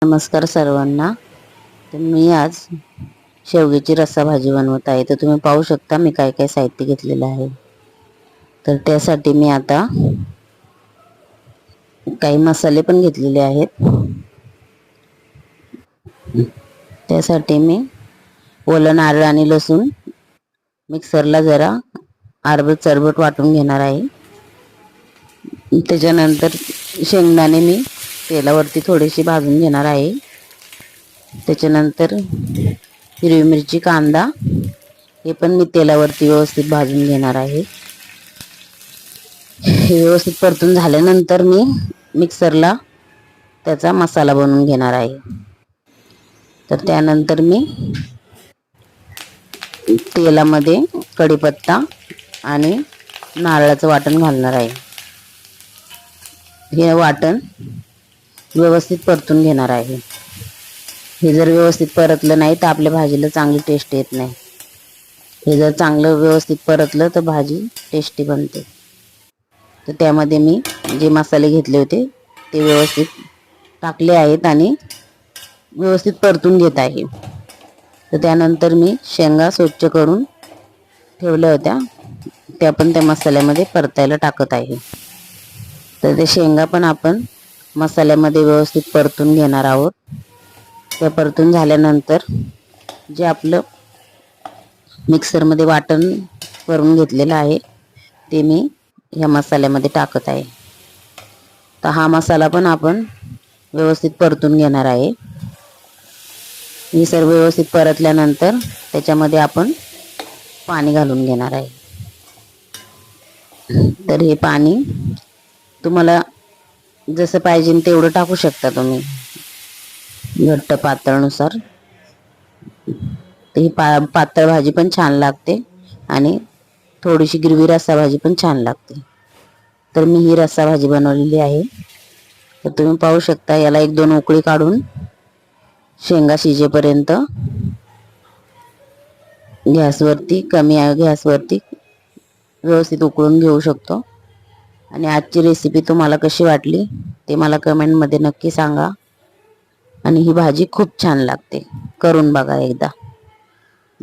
नमस्कार सर्वांना. तर मी आज शेवग्याची रस्सा भाजी बनवत आहे. तर तुम्ही पाहू शकता मी काय काय साहित्य घेतलेलं आहे. तर त्यासाठी मी आता काही मसाले पण घेतलेले आहेत. त्यासाठी मी ओलं नारळ आणि लसूण मिक्सरला जरा अर्धवट चरबट वाटून घेणार आहे. त्याच्यानंतर शेंगदाणे मी तेलावरती थोडेसे भाजून घेणार आहे. त्याच्यानंतर हिरवी मिरची, कांदा हे पण मी तेलावरती व्यवस्थित भाजून घेणार आहे. हे व्यवस्थित परतून झाल्यानंतर मी मिक्सरला त्याचा मसाला बनवून घेणार आहे. तर त्यानंतर मी तेलामध्ये कढीपत्ता आणि नारळाचं वाटण घालणार आहे. हे वाटण व्यवस्थित परतून घेणार आहे. हे जर व्यवस्थित परतलं नाही तर आपल्या भाजीला चांगली टेस्ट येत नाही. हे जर चांगलं व्यवस्थित परतलं तर भाजी टेस्टी बनते. तर त्यामध्ये मी जे मसाले घेतले होते ते व्यवस्थित टाकले आहेत आणि व्यवस्थित परतून घेत आहे. तर त्यानंतर मी शेंगा स्वच्छ करून ठेवल्या होत्या त्या पण त्या मसाल्यामध्ये परतायला टाकत आहे. तर ते शेंगा पण आपण मसाल्यामध्ये व्यवस्थित परतून घेणार आहोत. त्या परतून झाल्यानंतर जे आपलं मिक्सरमध्ये वाटण करून घेतलेलं आहे ते मी या मसाल्यामध्ये टाकत आहे. तर हा मसाला पण आपण व्यवस्थित परतून घेणार आहे. हे सर्व व्यवस्थित परतल्यानंतर त्याच्यामध्ये आपण पाणी घालून घेणार आहे. तर हे पाणी तुम्हाला जसं पाहिजे तेवढं टाकू शकता तुम्ही, घट्ट पातळनुसार. ही पातळ भाजी पण छान लागते आणि थोडीशी ग्रेव्ही रस्सा भाजी पण छान लागते. तर मी ही रस्सा भाजी बनवलेली आहे. तर तुम्ही पाहू शकता याला 1-2 उकळी काढून शेंगा शिजेपर्यंत गॅसवरती कमी गॅसवरती व्यवस्थित उकळून घेऊ शकतो. आणि आजची रेसिपी तुम्हाला कशी वाटली ते मला कमेंटमध्ये नक्की सांगा. आणि ही भाजी खूप छान लागते, करून बघा एकदा.